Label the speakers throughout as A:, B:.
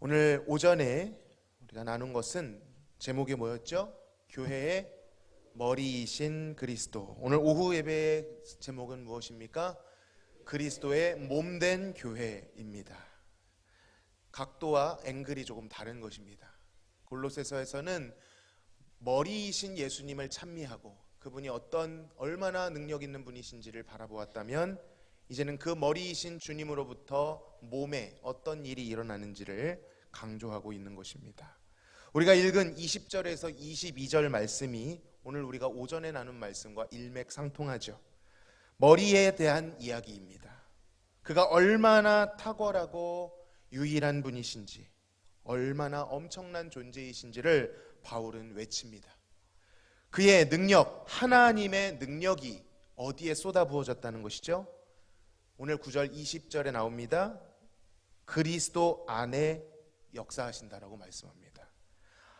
A: 오늘 오전에 우리가 나눈 것은 제목이 뭐였죠? 교회의 머리이신 그리스도. 오늘 오후 예배의 제목은 무엇입니까? 그리스도의 몸된 교회입니다. 각도와 앵글이 조금 다른 것입니다. 골로새서에서는 머리이신 예수님을 찬미하고 그분이 얼마나 능력 있는 분이신지를 바라보았다면, 이제는 그 머리이신 주님으로부터 몸에 어떤 일이 일어나는지를 강조하고 있는 것입니다. 우리가 읽은 20절에서 22절 말씀이 오늘 우리가 오전에 나눈 말씀과 일맥상통하죠. 머리에 대한 이야기입니다. 그가 얼마나 탁월하고 유일한 분이신지, 얼마나 엄청난 존재이신지를 바울은 외칩니다. 그의 능력, 하나님의 능력이 어디에 쏟아부어졌다는 것이죠? 오늘 9절 20절에 나옵니다. 그리스도 안에 역사하신다라고 말씀합니다.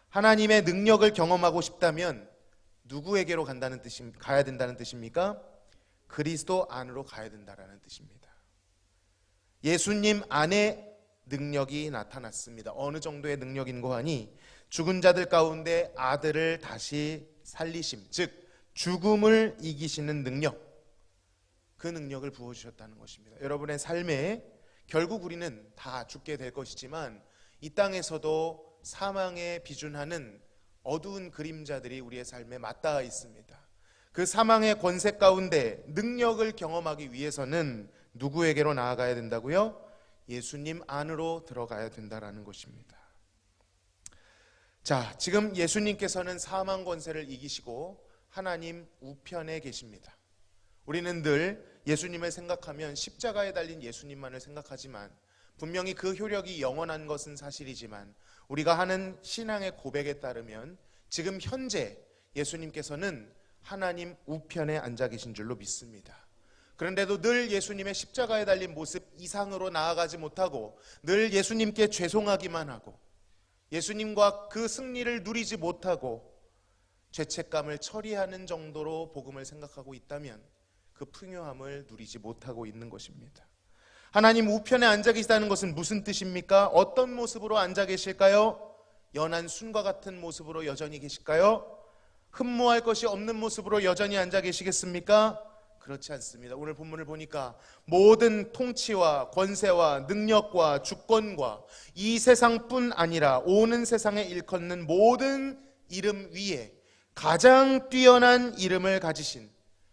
A: 하나님의 능력을 경험하고 싶다면 누구에게로 가야 된다는 뜻입니까? 그리스도 안으로 가야 된다라는 뜻입니다. 예수님 안에 능력이 나타났습니다. 어느 정도의 능력인고 하니 죽은 자들 가운데 아들을 다시 살리심, 즉 죽음을 이기시는 능력, 그 능력을 부어주셨다는 것입니다. 여러분의 삶에 결국 우리는 다 죽게 될 것이지만 이 땅에서도 사망에 비준하는 어두운 그림자들이 우리의 삶에 맞닿아 있습니다. 그 사망의 권세 가운데 능력을 경험하기 위해서는 누구에게로 나아가야 된다고요? 예수님 안으로 들어가야 된다라는 것입니다. 자, 지금 예수님께서는 사망 권세를 이기시고 하나님 우편에 계십니다. 우리는 늘 예수님을 생각하면 십자가에 달린 예수님만을 생각하지만, 분명히 그 효력이 영원한 것은 사실이지만 우리가 하는 신앙의 고백에 따르면 지금 현재 예수님께서는 하나님 우편에 앉아 계신 줄로 믿습니다. 그런데도 늘 예수님의 십자가에 달린 모습 이상으로 나아가지 못하고 늘 예수님께 죄송하기만 하고 예수님과 그 승리를 누리지 못하고 죄책감을 처리하는 정도로 복음을 생각하고 있다면 그 풍요함을 누리지 못하고 있는 것입니다. 하나님 우편에 앉아 계시다는 것은 무슨 뜻입니까? 어떤 모습으로 앉아 계실까요? 연한 순과 같은 모습으로 여전히 계실까요? 흠모할 것이 없는 모습으로 여전히 앉아 계시겠습니까? 그렇지 않습니다. 오늘 본문을 보니까 모든 통치와 권세와 능력과 주권과 이 세상뿐 아니라 오는 세상에 일컫는 모든 이름 위에 가장 뛰어난 이름을 가지신,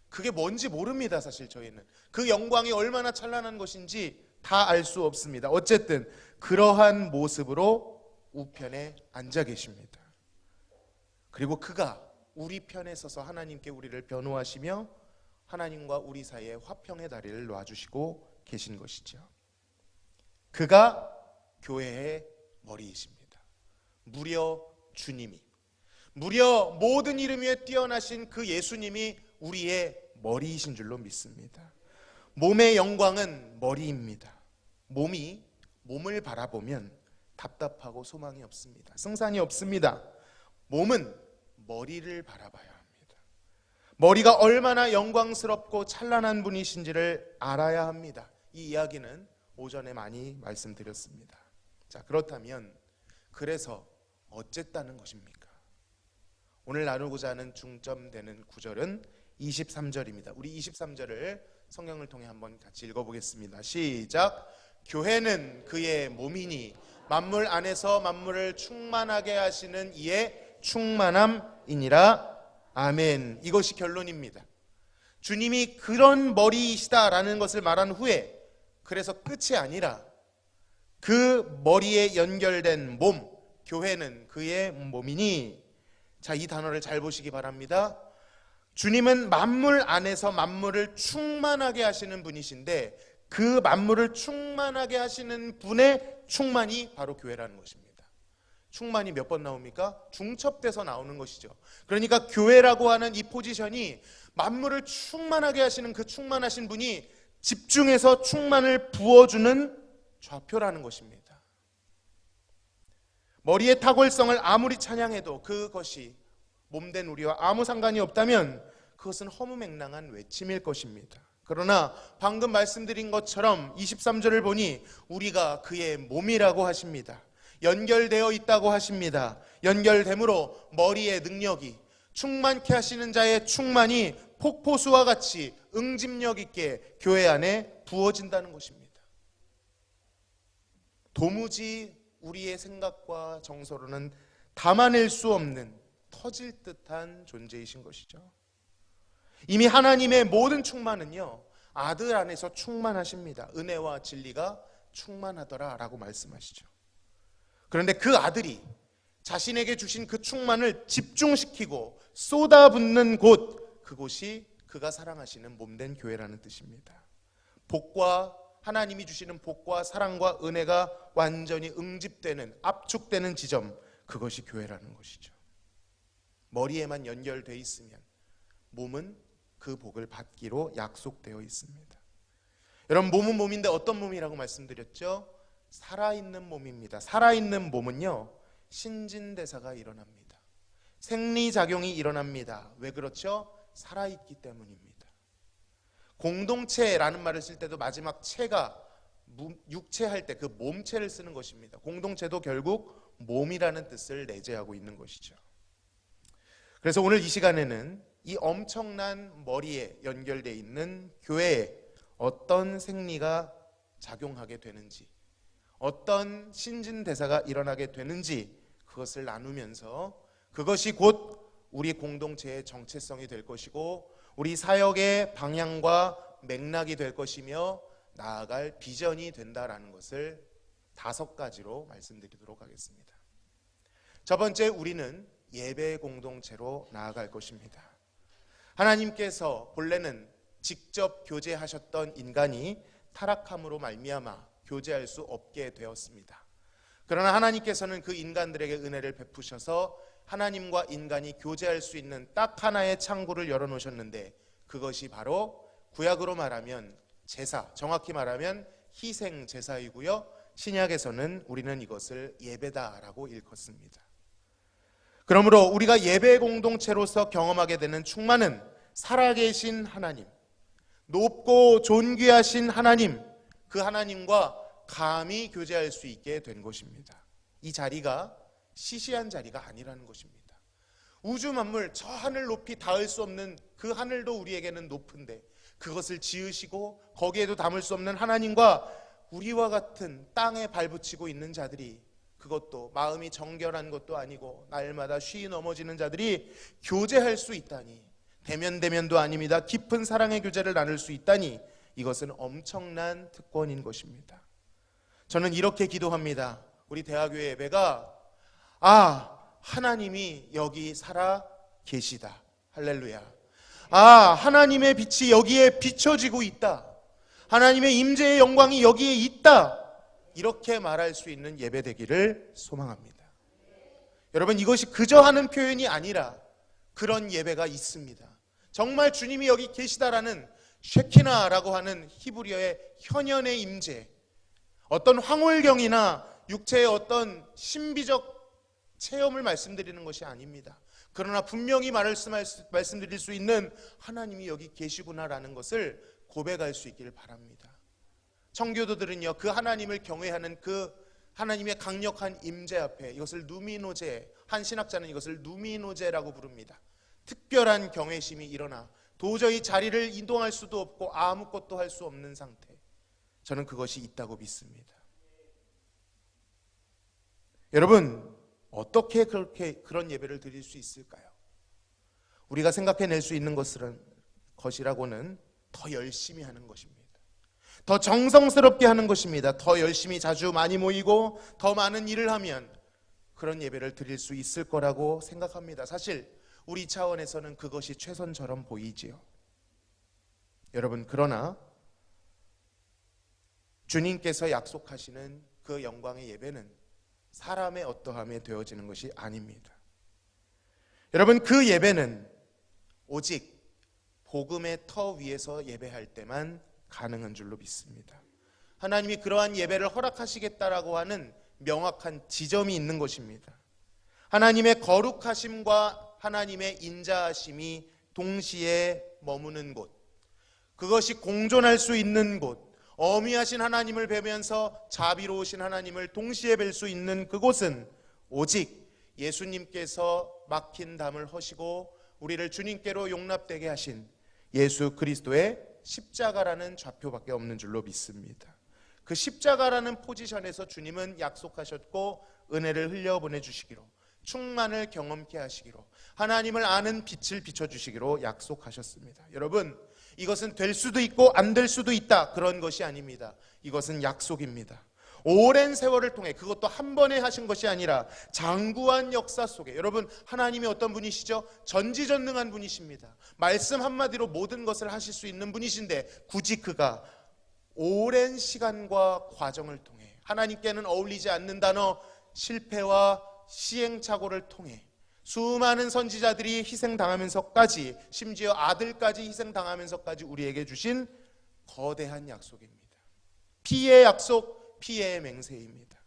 A: 그게 뭔지 모릅니다. 사실 저희는 그 영광이 얼마나 찬란한 것인지 다 알 수 없습니다. 어쨌든 그러한 모습으로 우편에 앉아 계십니다. 그리고 그가 우리 편에 서서 하나님께 우리를 변호하시며 하나님과 우리 사이에 화평의 다리를 놔주시고 계신 것이죠. 그가 교회의 머리이십니다. 무려 주님이, 무려 모든 이름 위에 뛰어나신 그 예수님이 우리의 머리이신 줄로 믿습니다. 몸의 영광은 머리입니다. 몸을 바라보면 답답하고 소망이 없습니다. 승산이 없습니다. 몸은 머리를 바라봐야 합니다. 머리가 얼마나 영광스럽고 찬란한 분이신지를 알아야 합니다. 이 이야기는 오전에 많이 말씀드렸습니다. 자, 그렇다면 그래서 어쨌다는 것입니까? 오늘 나누고자 하는 중점되는 구절은 23절입니다. 우리 23절을 성경을 통해 한번 같이 읽어보겠습니다. 시작. 교회는 그의 몸이니 만물 안에서 만물을 충만하게 하시는 이의 충만함이니라. 아멘. 이것이 결론입니다. 주님이 그런 머리이시다라는 것을 말한 후에, 그래서 끝이 아니라 그 머리에 연결된 몸, 교회는 그의 몸이니. 자, 이 단어를 잘 보시기 바랍니다. 주님은 만물 안에서 만물을 충만하게 하시는 분이신데 그 만물을 충만하게 하시는 분의 충만이 바로 교회라는 것입니다. 충만이 몇 번 나옵니까? 중첩돼서 나오는 것이죠. 그러니까 교회라고 하는 이 포지션이 만물을 충만하게 하시는 그 충만하신 분이 집중해서 충만을 부어주는 좌표라는 것입니다. 머리의 탁월성을 아무리 찬양해도 그것이 몸된 우리와 아무 상관이 없다면 그것은 허무맹랑한 외침일 것입니다. 그러나 방금 말씀드린 것처럼 23절을 보니 우리가 그의 몸이라고 하십니다. 연결되어 있다고 하십니다. 연결됨으로 머리의 능력이, 충만케 하시는 자의 충만이 폭포수와 같이 응집력 있게 교회 안에 부어진다는 것입니다. 도무지 우리의 생각과 정서로는 담아낼 수 없는 터질 듯한 존재이신 것이죠. 이미 하나님의 모든 충만은요, 아들 안에서 충만하십니다. 은혜와 진리가 충만하더라 라고 말씀하시죠. 그런데 그 아들이 자신에게 주신 그 충만을 집중시키고 쏟아붓는 곳, 그곳이 그가 사랑하시는 몸된 교회라는 뜻입니다. 복과, 하나님이 주시는 복과 사랑과 은혜가 완전히 응집되는, 압축되는 지점, 그것이 교회라는 것이죠. 머리에만 연결되어 있으면 몸은 그 복을 받기로 약속되어 있습니다. 여러분, 몸은 몸인데 어떤 몸이라고 말씀드렸죠? 살아있는 몸입니다. 살아있는 몸은요, 신진대사가 일어납니다. 생리작용이 일어납니다. 왜 그렇죠? 살아있기 때문입니다. 공동체라는 말을 쓸 때도 마지막 체가 육체할 때 그 몸체를 쓰는 것입니다. 공동체도 결국 몸이라는 뜻을 내재하고 있는 것이죠. 그래서 오늘 이 시간에는 이 엄청난 머리에 연결되어 있는 교회에 어떤 생리가 작용하게 되는지, 어떤 신진대사가 일어나게 되는지 그것을 나누면서 그것이 곧 우리 공동체의 정체성이 될 것이고 우리 사역의 방향과 맥락이 될 것이며 나아갈 비전이 된다라는 것을 5가지로 말씀드리도록 하겠습니다. 첫 번째, 우리는 예배 공동체로 나아갈 것입니다. 하나님께서 본래는 직접 교제하셨던 인간이 타락함으로 말미암아 교제할 수 없게 되었습니다. 그러나 하나님께서는 그 인간들에게 은혜를 베푸셔서 하나님과 인간이 교제할 수 있는 딱 하나의 창구를 열어놓으셨는데 그것이 바로 구약으로 말하면 제사, 정확히 말하면 희생 제사이고요, 신약에서는 우리는 이것을 예배다라고 일컫습니다. 그러므로 우리가 예배 공동체로서 경험하게 되는 충만은 살아계신 하나님, 높고 존귀하신 하나님, 그 하나님과 감히 교제할 수 있게 된 것입니다. 이 자리가 시시한 자리가 아니라는 것입니다. 우주 만물 저 하늘 높이 닿을 수 없는 그 하늘도 우리에게는 높은데 그것을 지으시고 거기에도 담을 수 없는 하나님과 우리와 같은 땅에 발붙이고 있는 자들이, 그것도 마음이 정결한 것도 아니고 날마다 쉬이 넘어지는 자들이 교제할 수 있다니, 대면대면도 아닙니다. 깊은 사랑의 교제를 나눌 수 있다니, 이것은 엄청난 특권인 것입니다. 저는 이렇게 기도합니다. 우리 대학교의 예배가 하나님이 여기 살아 계시다. 할렐루야. 하나님의 빛이 여기에 비춰지고 있다. 하나님의 임재의 영광이 여기에 있다. 이렇게 말할 수 있는 예배 되기를 소망합니다. 여러분, 이것이 그저 하는 표현이 아니라 그런 예배가 있습니다. 정말 주님이 여기 계시다라는 쉐키나라고 하는 히브리어의 현현의 임재, 어떤 황홀경이나 육체의 어떤 신비적 체험을 말씀드리는 것이 아닙니다. 그러나 분명히 말씀드릴 수 있는 하나님이 여기 계시구나라는 것을 고백할 수 있기를 바랍니다. 청교도들은요, 그 하나님을 경외하는 그 하나님의 강력한 임재 앞에 이것을 누미노제, 한 신학자는 이것을 누미노제라고 부릅니다. 특별한 경외심이 일어나 도저히 자리를 이동할 수도 없고 아무것도 할 수 없는 상태, 저는 그것이 있다고 믿습니다. 여러분, 어떻게 그런 예배를 드릴 수 있을까요? 우리가 생각해낼 수 있는 것이라고는 더 열심히 하는 것입니다. 더 정성스럽게 하는 것입니다. 더 열심히 자주 많이 모이고 더 많은 일을 하면 그런 예배를 드릴 수 있을 거라고 생각합니다. 사실 우리 차원에서는 그것이 최선처럼 보이지요. 여러분, 그러나 주님께서 약속하시는 그 영광의 예배는 사람의 어떠함에 되어지는 것이 아닙니다. 여러분, 그 예배는 오직 복음의 터 위에서 예배할 때만 가능한 줄로 믿습니다. 하나님이 그러한 예배를 허락하시겠다라고 하는 명확한 지점이 있는 것입니다. 하나님의 거룩하심과 하나님의 인자하심이 동시에 머무는 곳, 그것이 공존할 수 있는 곳, 어미하신 하나님을 뵈면서 자비로우신 하나님을 동시에 뵐 수 있는 그곳은 오직 예수님께서 막힌 담을 허시고 우리를 주님께로 용납되게 하신 예수 그리스도의 십자가라는 좌표밖에 없는 줄로 믿습니다. 그 십자가라는 포지션에서 주님은 약속하셨고 은혜를 흘려 보내주시기로, 충만을 경험케 하시기로, 하나님을 아는 빛을 비춰주시기로 약속하셨습니다. 여러분, 이것은 될 수도 있고 안 될 수도 있다, 그런 것이 아닙니다. 이것은 약속입니다. 오랜 세월을 통해, 그것도 한 번에 하신 것이 아니라 장구한 역사 속에, 여러분, 하나님이 어떤 분이시죠? 전지전능한 분이십니다. 말씀 한마디로 모든 것을 하실 수 있는 분이신데, 굳이 그가 오랜 시간과 과정을 통해, 하나님께는 어울리지 않는 단어 실패와 시행착오를 통해 수많은 선지자들이 희생당하면서까지, 심지어 아들까지 희생당하면서까지 우리에게 주신 거대한 약속입니다. 피의 약속, 피의 맹세입니다.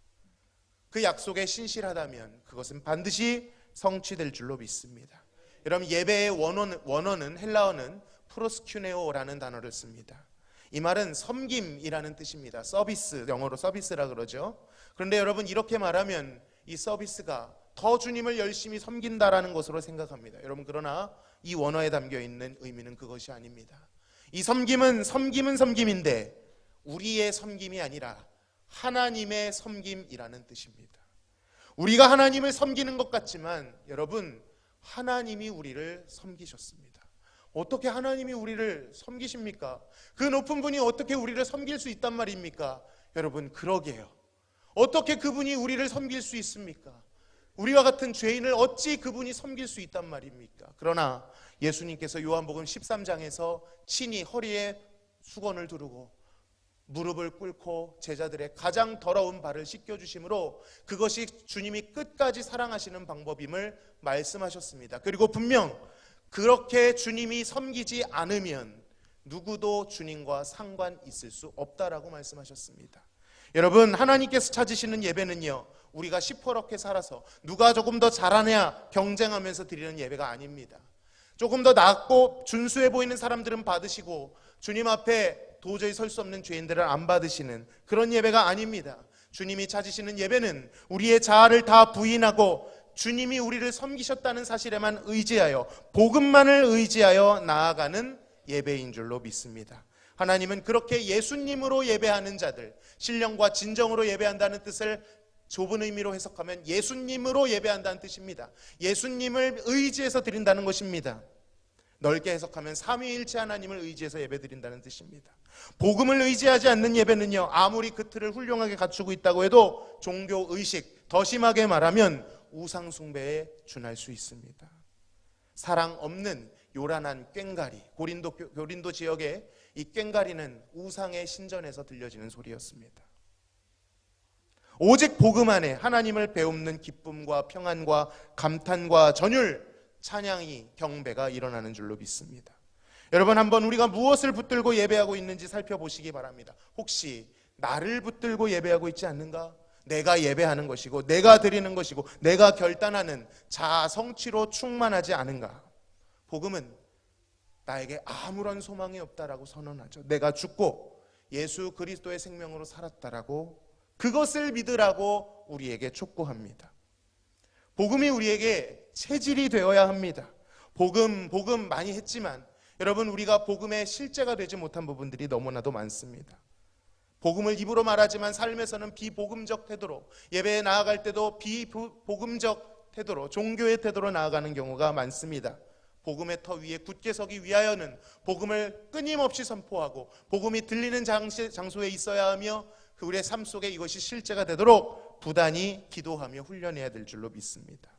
A: 그 약속에 신실하다면 그것은 반드시 성취될 줄로 믿습니다. 여러분, 예배의 원어는 헬라어는 프로스큐네오라는 단어를 씁니다. 이 말은 섬김이라는 뜻입니다. 서비스, 영어로 서비스라 그러죠. 그런데 여러분, 이렇게 말하면 이 서비스가 더 주님을 열심히 섬긴다라는 것으로 생각합니다. 여러분, 그러나 이 원어에 담겨 있는 의미는 그것이 아닙니다. 이 섬김은 섬김인데 우리의 섬김이 아니라 하나님의 섬김이라는 뜻입니다. 우리가 하나님을 섬기는 것 같지만 여러분, 하나님이 우리를 섬기셨습니다. 어떻게 하나님이 우리를 섬기십니까? 그 높은 분이 어떻게 우리를 섬길 수 있단 말입니까? 여러분, 그러게요. 어떻게 그분이 우리를 섬길 수 있습니까? 우리와 같은 죄인을 어찌 그분이 섬길 수 있단 말입니까? 그러나 예수님께서 요한복음 13장에서 친히 허리에 수건을 두르고 무릎을 꿇고 제자들의 가장 더러운 발을 씻겨주심으로 그것이 주님이 끝까지 사랑하시는 방법임을 말씀하셨습니다. 그리고 분명 그렇게 주님이 섬기지 않으면 누구도 주님과 상관 있을 수 없다라고 말씀하셨습니다. 여러분, 하나님께서 찾으시는 예배는요, 우리가 시퍼렇게 살아서 누가 조금 더 잘하냐 경쟁하면서 드리는 예배가 아닙니다. 조금 더 낫고 준수해 보이는 사람들은 받으시고 주님 앞에 도저히 설 수 없는 죄인들을 안 받으시는 그런 예배가 아닙니다. 주님이 찾으시는 예배는 우리의 자아를 다 부인하고 주님이 우리를 섬기셨다는 사실에만 의지하여, 복음만을 의지하여 나아가는 예배인 줄로 믿습니다. 하나님은 그렇게 예수님으로 예배하는 자들, 신령과 진정으로 예배한다는 뜻을 좁은 의미로 해석하면 예수님으로 예배한다는 뜻입니다. 예수님을 의지해서 드린다는 것입니다. 넓게 해석하면 삼위일체 하나님을 의지해서 예배드린다는 뜻입니다. 복음을 의지하지 않는 예배는요, 아무리 그 틀을 훌륭하게 갖추고 있다고 해도 종교의식, 더 심하게 말하면 우상숭배에 준할 수 있습니다. 사랑 없는 요란한 꽹가리, 고린도 지역의 이 꽹가리는 우상의 신전에서 들려지는 소리였습니다. 오직 복음 안에 하나님을 배움는 기쁨과 평안과 감탄과 전율, 찬양이, 경배가 일어나는 줄로 믿습니다. 여러분, 한번 우리가 무엇을 붙들고 예배하고 있는지 살펴보시기 바랍니다. 혹시 나를 붙들고 예배하고 있지 않는가? 내가 예배하는 것이고 내가 드리는 것이고 내가 결단하는 자아 성취로 충만하지 않은가? 복음은 나에게 아무런 소망이 없다라고 선언하죠. 내가 죽고 예수 그리스도의 생명으로 살았다라고, 그것을 믿으라고 우리에게 촉구합니다. 복음이 우리에게 체질이 되어야 합니다. 복음 많이 했지만 여러분, 우리가 복음의 실제가 되지 못한 부분들이 너무나도 많습니다. 복음을 입으로 말하지만 삶에서는 비복음적 태도로, 예배에 나아갈 때도 비복음적 태도로, 종교의 태도로 나아가는 경우가 많습니다. 복음의 터 위에 굳게 서기 위하여는 복음을 끊임없이 선포하고 복음이 들리는 장소에 있어야 하며 그 우리의 삶 속에 이것이 실제가 되도록 부단히 기도하며 훈련해야 될 줄로 믿습니다.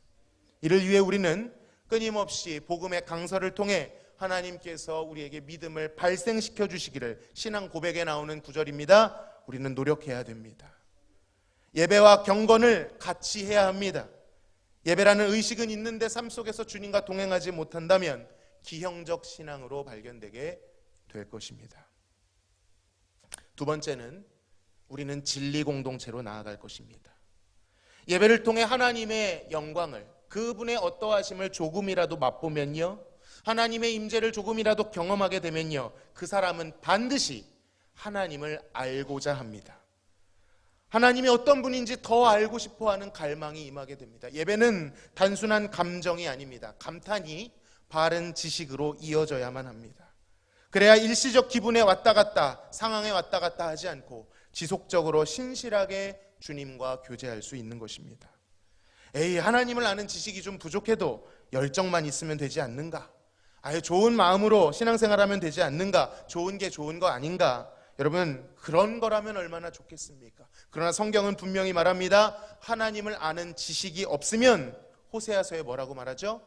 A: 이를 위해 우리는 끊임없이 복음의 강설을 통해 하나님께서 우리에게 믿음을 발생시켜 주시기를, 신앙 고백에 나오는 구절입니다. 우리는 노력해야 됩니다. 예배와 경건을 같이 해야 합니다. 예배라는 의식은 있는데 삶 속에서 주님과 동행하지 못한다면 기형적 신앙으로 발견되게 될 것입니다. 두 번째는 우리는 진리 공동체로 나아갈 것입니다. 예배를 통해 하나님의 영광을, 그분의 어떠하심을 조금이라도 맛보면요, 하나님의 임재를 조금이라도 경험하게 되면요, 그 사람은 반드시 하나님을 알고자 합니다. 하나님이 어떤 분인지 더 알고 싶어하는 갈망이 임하게 됩니다. 예배는 단순한 감정이 아닙니다. 감탄이 바른 지식으로 이어져야만 합니다. 그래야 일시적 기분에 왔다 갔다, 상황에 왔다 갔다 하지 않고 지속적으로 신실하게 주님과 교제할 수 있는 것입니다. 하나님을 아는 지식이 좀 부족해도 열정만 있으면 되지 않는가? 좋은 마음으로 신앙생활하면 되지 않는가? 좋은 게 좋은 거 아닌가? 여러분, 그런 거라면 얼마나 좋겠습니까? 그러나 성경은 분명히 말합니다. 하나님을 아는 지식이 없으면 호세아서에 뭐라고 말하죠?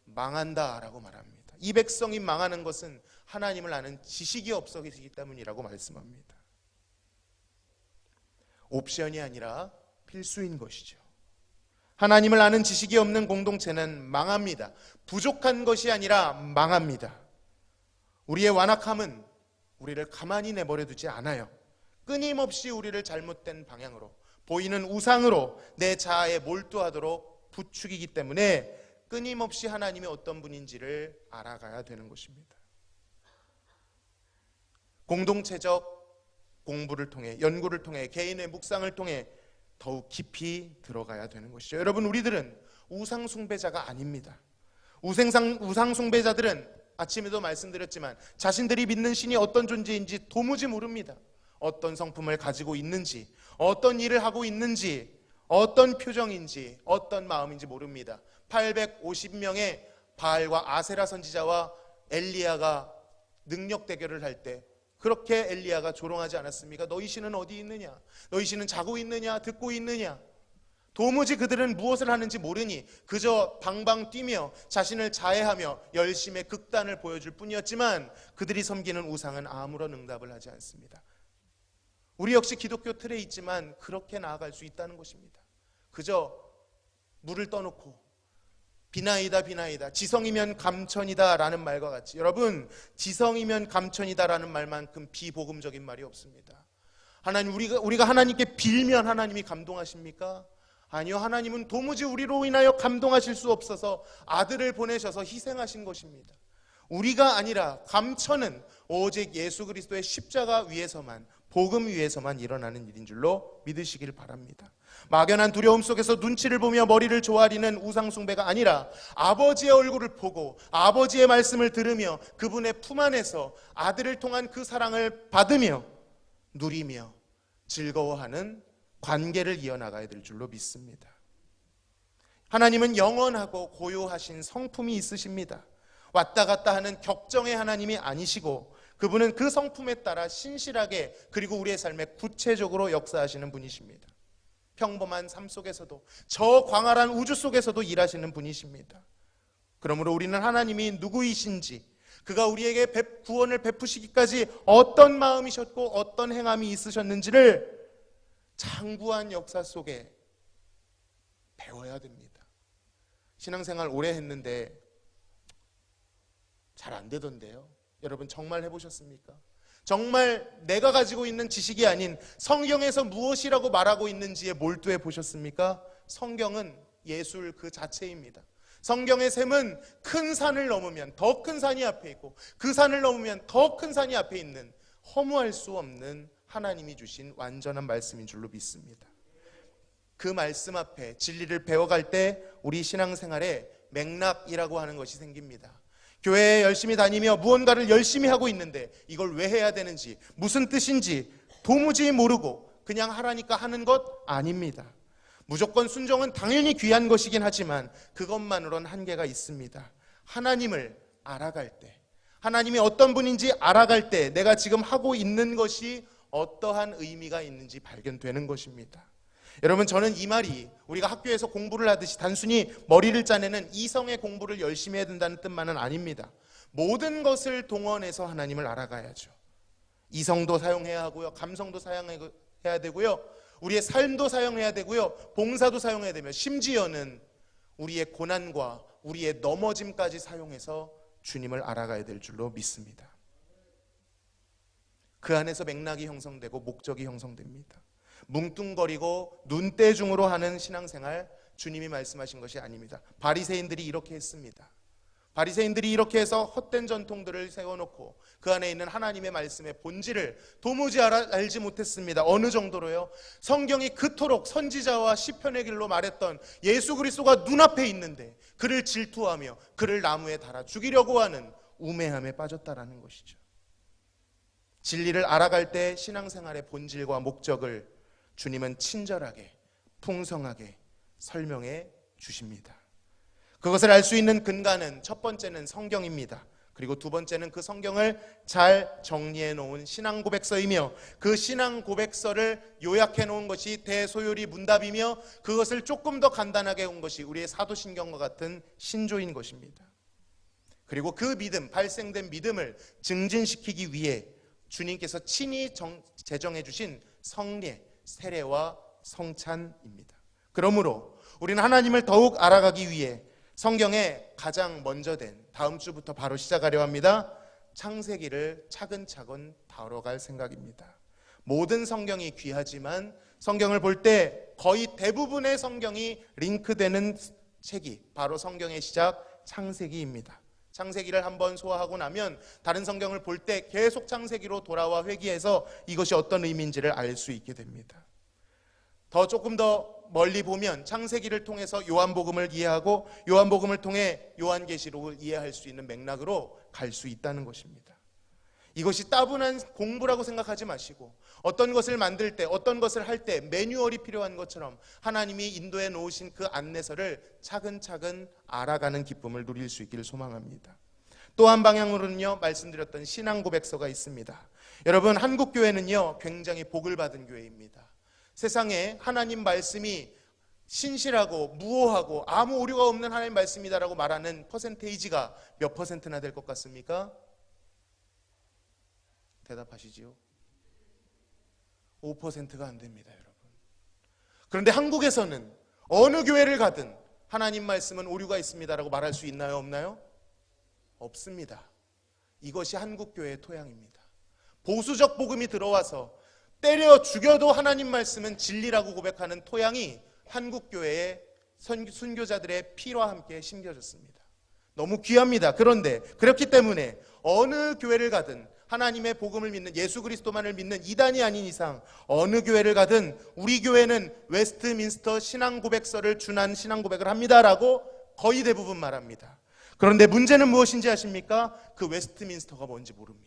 A: 망한다라고 말합니다. 이 백성이 망하는 것은 하나님을 아는 지식이 없어지기 때문이라고 말씀합니다. 옵션이 아니라 필수인 것이죠. 하나님을 아는 지식이 없는 공동체는 망합니다. 부족한 것이 아니라 망합니다. 우리의 완악함은 우리를 가만히 내버려 두지 않아요. 끊임없이 우리를 잘못된 방향으로, 보이는 우상으로 내 자아에 몰두하도록 부추기기 때문에 끊임없이 하나님이 어떤 분인지를 알아가야 되는 것입니다. 공동체적 공부를 통해, 연구를 통해, 개인의 묵상을 통해 더욱 깊이 들어가야 되는 것이죠. 여러분, 우리들은 우상 숭배자가 아닙니다. 우상 숭배자들은 아침에도 말씀드렸지만 자신들이 믿는 신이 어떤 존재인지 도무지 모릅니다. 어떤 성품을 가지고 있는지, 어떤 일을 하고 있는지, 어떤 표정인지, 어떤 마음인지 모릅니다. 850명의 바알과 아세라 선지자와 엘리야가 능력 대결을 할 때 그렇게 엘리야가 조롱하지 않았습니까? 너희 신은 어디 있느냐? 너희 신은 자고 있느냐? 듣고 있느냐? 도무지 그들은 무엇을 하는지 모르니 그저 방방 뛰며 자신을 자해하며 열심의 극단을 보여줄 뿐이었지만 그들이 섬기는 우상은 아무런 응답을 하지 않습니다. 우리 역시 기독교 틀에 있지만 그렇게 나아갈 수 있다는 것입니다. 그저 물을 떠놓고 비나이다 비나이다, 지성이면 감천이다 라는 말과 같이, 여러분, 지성이면 감천이다 라는 말만큼 비복음적인 말이 없습니다. 하나님, 우리가 하나님께 빌면 하나님이 감동하십니까? 아니요, 하나님은 도무지 우리로 인하여 감동하실 수 없어서 아들을 보내셔서 희생하신 것입니다. 우리가 아니라 감천은 오직 예수 그리스도의 십자가 위에서만, 복음 위에서만 일어나는 일인 줄로 믿으시길 바랍니다. 막연한 두려움 속에서 눈치를 보며 머리를 조아리는 우상숭배가 아니라 아버지의 얼굴을 보고 아버지의 말씀을 들으며 그분의 품 안에서 아들을 통한 그 사랑을 받으며 누리며 즐거워하는 관계를 이어나가야 될 줄로 믿습니다. 하나님은 영원하고 고요하신 성품이 있으십니다. 왔다 갔다 하는 격정의 하나님이 아니시고 그분은 그 성품에 따라 신실하게 그리고 우리의 삶에 구체적으로 역사하시는 분이십니다. 평범한 삶 속에서도 저 광활한 우주 속에서도 일하시는 분이십니다. 그러므로 우리는 하나님이 누구이신지, 그가 우리에게 구원을 베푸시기까지 어떤 마음이셨고 어떤 행함이 있으셨는지를 장구한 역사 속에 배워야 됩니다. 신앙생활 오래 했는데 잘 안 되던데요. 여러분, 정말 해보셨습니까? 정말 내가 가지고 있는 지식이 아닌 성경에서 무엇이라고 말하고 있는지에 몰두해 보셨습니까? 성경은 예술 그 자체입니다. 성경의 셈은 큰 산을 넘으면 더 큰 산이 앞에 있고 그 산을 넘으면 더 큰 산이 앞에 있는 허무할 수 없는 하나님이 주신 완전한 말씀인 줄로 믿습니다. 그 말씀 앞에 진리를 배워갈 때 우리 신앙생활에 맥락이라고 하는 것이 생깁니다. 교회에 열심히 다니며 무언가를 열심히 하고 있는데 이걸 왜 해야 되는지, 무슨 뜻인지 도무지 모르고 그냥 하라니까 하는 것 아닙니다. 무조건 순종은 당연히 귀한 것이긴 하지만 그것만으로는 한계가 있습니다. 하나님을 알아갈 때, 하나님이 어떤 분인지 알아갈 때 내가 지금 하고 있는 것이 어떠한 의미가 있는지 발견되는 것입니다. 여러분, 저는 이 말이 우리가 학교에서 공부를 하듯이 단순히 머리를 짜내는 이성의 공부를 열심히 해야 된다는 뜻만은 아닙니다. 모든 것을 동원해서 하나님을 알아가야죠. 이성도 사용해야 하고요, 감성도 사용해야 되고요, 우리의 삶도 사용해야 되고요, 봉사도 사용해야 되며 심지어는 우리의 고난과 우리의 넘어짐까지 사용해서 주님을 알아가야 될 줄로 믿습니다. 그 안에서 맥락이 형성되고 목적이 형성됩니다. 뭉뚱거리고 눈대중으로 하는 신앙생활, 주님이 말씀하신 것이 아닙니다. 바리새인들이 이렇게 했습니다. 바리새인들이 이렇게 해서 헛된 전통들을 세워놓고 그 안에 있는 하나님의 말씀의 본질을 도무지 알지 못했습니다. 어느 정도로요? 성경이 그토록 선지자와 시편의 길로 말했던 예수 그리스도가 눈앞에 있는데 그를 질투하며 그를 나무에 달아 죽이려고 하는 우매함에 빠졌다라는 것이죠. 진리를 알아갈 때 신앙생활의 본질과 목적을 주님은 친절하게 풍성하게 설명해 주십니다. 그것을 알 수 있는 근간은 첫 번째는 성경입니다. 그리고 두 번째는 그 성경을 잘 정리해 놓은 신앙 고백서이며 그 신앙 고백서를 요약해 놓은 것이 대소요리 문답이며 그것을 조금 더 간단하게 온 것이 우리의 사도신경과 같은 신조인 것입니다. 그리고 그 믿음, 발생된 믿음을 증진시키기 위해 주님께서 친히 제정해 주신 성례, 세례와 성찬입니다. 그러므로 우리는 하나님을 더욱 알아가기 위해 성경에 가장 먼저 된 다음 주부터 바로 시작하려 합니다. 창세기를 차근차근 다뤄갈 생각입니다. 모든 성경이 귀하지만 성경을 볼 때 거의 대부분의 성경이 링크되는 책이 바로 성경의 시작 창세기입니다. 창세기를 한번 소화하고 나면 다른 성경을 볼 때 계속 창세기로 돌아와 회귀해서 이것이 어떤 의미인지를 알 수 있게 됩니다. 조금 더 멀리 보면 창세기를 통해서 요한복음을 이해하고 요한복음을 통해 요한계시록을 이해할 수 있는 맥락으로 갈 수 있다는 것입니다. 이것이 따분한 공부라고 생각하지 마시고 어떤 것을 만들 때 어떤 것을 할 때 매뉴얼이 필요한 것처럼 하나님이 인도해 놓으신 그 안내서를 차근차근 알아가는 기쁨을 누릴 수 있기를 소망합니다. 또 한 방향으로는요, 말씀드렸던 신앙 고백서가 있습니다. 여러분, 한국교회는요 굉장히 복을 받은 교회입니다. 세상에 하나님 말씀이 신실하고 무오하고 아무 오류가 없는 하나님 말씀이다라고 말하는 퍼센테이지가 몇 퍼센트나 될 것 같습니까? 대답하시지요. 5%가 안 됩니다, 여러분. 그런데 한국에서는 어느 교회를 가든 하나님 말씀은 오류가 있습니다라고 말할 수 있나요, 없나요? 없습니다. 이것이 한국교회의 토양입니다. 보수적 복음이 들어와서 때려 죽여도 하나님 말씀은 진리라고 고백하는 토양이 한국교회의 순교자들의 피와 함께 심겨졌습니다. 너무 귀합니다. 그런데 그렇기 때문에 어느 교회를 가든 하나님의 복음을 믿는 예수 그리스도만을 믿는 이단이 아닌 이상 어느 교회를 가든 우리 교회는 웨스트민스터 신앙 고백서를 준한 신앙 고백을 합니다라고 거의 대부분 말합니다. 그런데 문제는 무엇인지 아십니까? 그 웨스트민스터가 뭔지 모릅니다.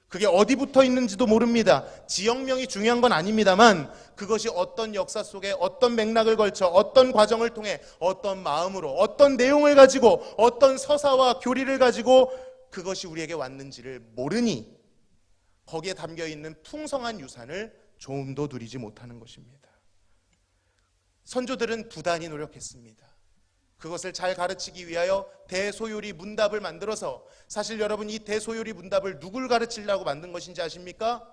A: 그게 어디 붙어 있는지도 모릅니다. 지역명이 중요한 건 아닙니다만 그것이 어떤 역사 속에 어떤 맥락을 걸쳐 어떤 과정을 통해 어떤 마음으로 어떤 내용을 가지고 어떤 서사와 교리를 가지고 그것이 우리에게 왔는지를 모르니 거기에 담겨있는 풍성한 유산을 조금도 누리지 못하는 것입니다. 선조들은 부단히 노력했습니다. 그것을 잘 가르치기 위하여 대소요리 문답을 만들어서 사실 여러분 이 대소요리 문답을 누굴 가르치려고 만든 것인지 아십니까?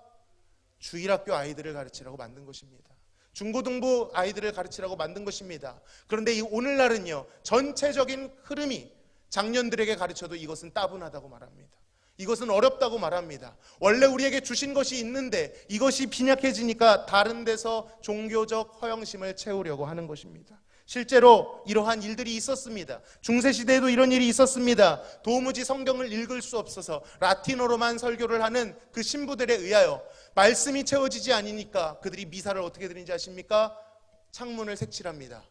A: 주일학교 아이들을 가르치라고 만든 것입니다. 중고등부 아이들을 가르치라고 만든 것입니다. 그런데 이 오늘날은요 전체적인 흐름이 장년들에게 가르쳐도 이것은 따분하다고 말합니다. 이것은 어렵다고 말합니다. 원래 우리에게 주신 것이 있는데 이것이 빈약해지니까 다른 데서 종교적 허영심을 채우려고 하는 것입니다. 실제로 이러한 일들이 있었습니다. 중세시대에도 이런 일이 있었습니다. 도무지 성경을 읽을 수 없어서 라틴어로만 설교를 하는 그 신부들에 의하여 말씀이 채워지지 않으니까 그들이 미사를 어떻게 드리는지 아십니까? 창문을 색칠합니다.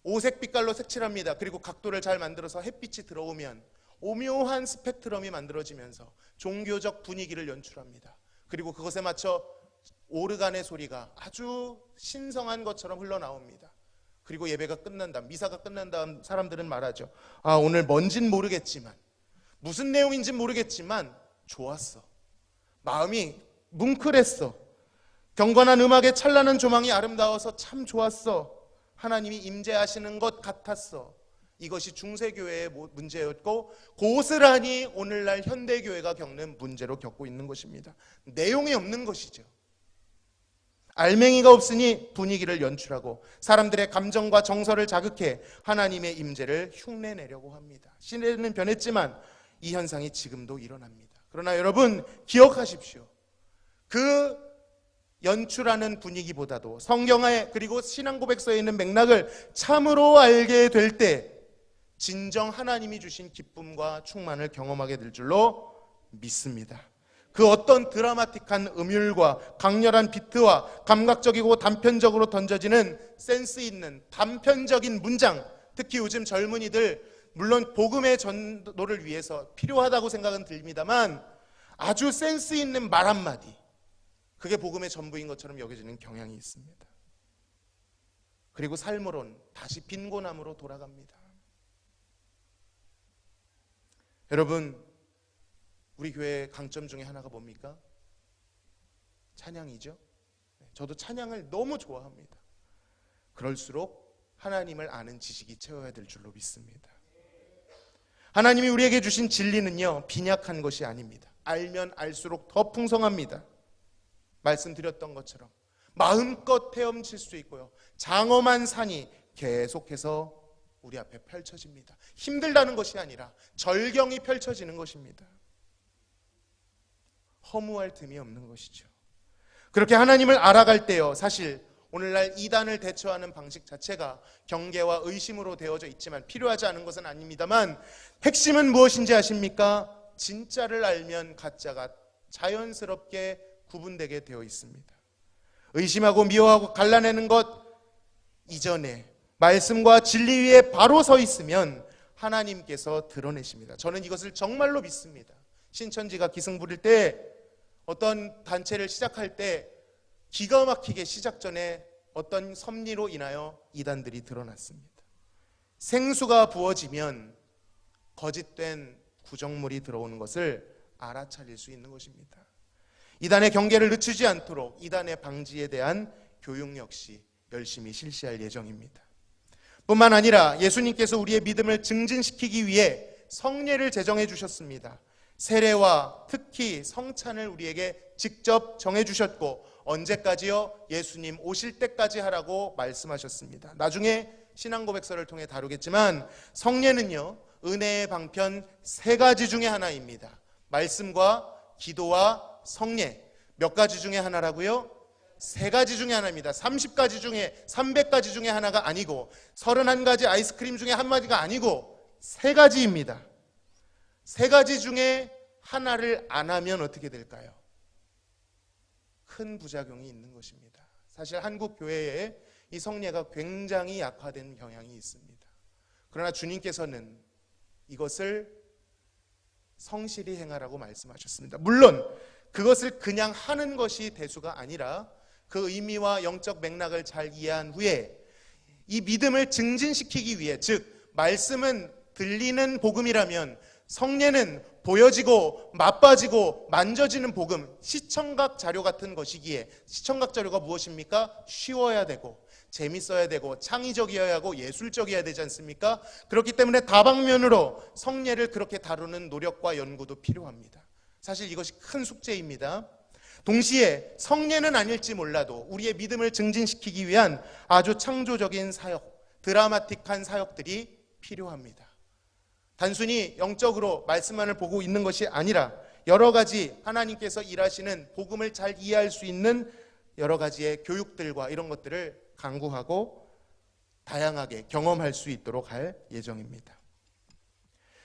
A: 오색 빛깔로 색칠합니다. 그리고 각도를 잘 만들어서 햇빛이 들어오면 오묘한 스펙트럼이 만들어지면서 종교적 분위기를 연출합니다. 그리고 그것에 맞춰 오르간의 소리가 아주 신성한 것처럼 흘러나옵니다. 그리고 예배가 끝난 다음, 미사가 끝난 다음 사람들은 말하죠. 오늘 뭔진 모르겠지만 무슨 내용인진 모르겠지만 좋았어. 마음이 뭉클했어. 경건한 음악의 찬란한 조망이 아름다워서 참 좋았어. 하나님이 임재하시는 것 같았어. 이것이 중세교회의 문제였고 고스란히 오늘날 현대교회가 겪는 문제로 겪고 있는 것입니다. 내용이 없는 것이죠. 알맹이가 없으니 분위기를 연출하고 사람들의 감정과 정서를 자극해 하나님의 임재를 흉내내려고 합니다. 시대는 변했지만 이 현상이 지금도 일어납니다. 그러나 여러분 기억하십시오. 그 연출하는 분위기보다도 성경에 그리고 신앙 고백서에 있는 맥락을 참으로 알게 될 때 진정 하나님이 주신 기쁨과 충만을 경험하게 될 줄로 믿습니다. 그 어떤 드라마틱한 음율과 강렬한 비트와 감각적이고 단편적으로 던져지는 센스 있는 단편적인 문장, 특히 요즘 젊은이들 물론 복음의 전도를 위해서 필요하다고 생각은 듭니다만 아주 센스 있는 말 한마디, 그게 복음의 전부인 것처럼 여겨지는 경향이 있습니다. 그리고 삶으론 다시 빈곤함으로 돌아갑니다. 여러분, 우리 교회의 강점 중에 하나가 뭡니까? 찬양이죠. 저도 찬양을 너무 좋아합니다. 그럴수록 하나님을 아는 지식이 채워야 될 줄로 믿습니다. 하나님이 우리에게 주신 진리는요, 빈약한 것이 아닙니다. 알면 알수록 더 풍성합니다. 말씀드렸던 것처럼 마음껏 헤엄칠 수 있고요, 장엄한 산이 계속해서 우리 앞에 펼쳐집니다. 힘들다는 것이 아니라 절경이 펼쳐지는 것입니다. 허무할 틈이 없는 것이죠. 그렇게 하나님을 알아갈 때요, 사실 오늘날 이단을 대처하는 방식 자체가 경계와 의심으로 되어져 있지만 필요하지 않은 것은 아닙니다만 핵심은 무엇인지 아십니까? 진짜를 알면 가짜가 자연스럽게 구분되게 되어 있습니다. 의심하고 미워하고 갈라내는 것 이전에 말씀과 진리 위에 바로 서 있으면 하나님께서 드러내십니다. 저는 이것을 정말로 믿습니다. 신천지가 기승 부릴 때, 어떤 단체를 시작할 때 기가 막히게 시작 전에 어떤 섭리로 인하여 이단들이 드러났습니다. 생수가 부어지면 거짓된 구정물이 들어오는 것을 알아차릴 수 있는 것입니다. 이단의 경계를 늦추지 않도록 이단의 방지에 대한 교육 역시 열심히 실시할 예정입니다. 뿐만 아니라 예수님께서 우리의 믿음을 증진시키기 위해 성례를 제정해 주셨습니다. 세례와 특히 성찬을 우리에게 직접 정해 주셨고, 언제까지요? 예수님 오실 때까지 하라고 말씀하셨습니다. 나중에 신앙고백서를 통해 다루겠지만 성례는요, 은혜의 방편 3가지 중에 하나입니다. 말씀과 기도와 성례. 몇 가지 중에 하나라고요? 3가지 중에 하나입니다. 30가지 중에 300가지 중에 하나가 아니고 31가지 아이스크림 중에 한 마디가 아니고 3가지입니다. 3가지 중에 하나를 안 하면 어떻게 될까요? 큰 부작용이 있는 것입니다. 사실 한국 교회에 이 성례가 굉장히 약화된 경향이 있습니다. 그러나 주님께서는 이것을 성실히 행하라고 말씀하셨습니다. 물론 그것을 그냥 하는 것이 대수가 아니라 그 의미와 영적 맥락을 잘 이해한 후에 이 믿음을 증진시키기 위해, 즉 말씀은 들리는 복음이라면 성례는 보여지고 맛봐지고 만져지는 복음, 시청각 자료 같은 것이기에, 시청각 자료가 무엇입니까? 쉬워야 되고 재밌어야 되고 창의적이어야 하고 예술적이어야 되지 않습니까? 그렇기 때문에 다방면으로 성례를 그렇게 다루는 노력과 연구도 필요합니다. 사실 이것이 큰 숙제입니다. 동시에 성례는 아닐지 몰라도 우리의 믿음을 증진시키기 위한 아주 창조적인 사역, 드라마틱한 사역들이 필요합니다. 단순히 영적으로 말씀만을 보고 있는 것이 아니라 여러 가지 하나님께서 일하시는 복음을 잘 이해할 수 있는 여러 가지의 교육들과 이런 것들을 강구하고 다양하게 경험할 수 있도록 할 예정입니다.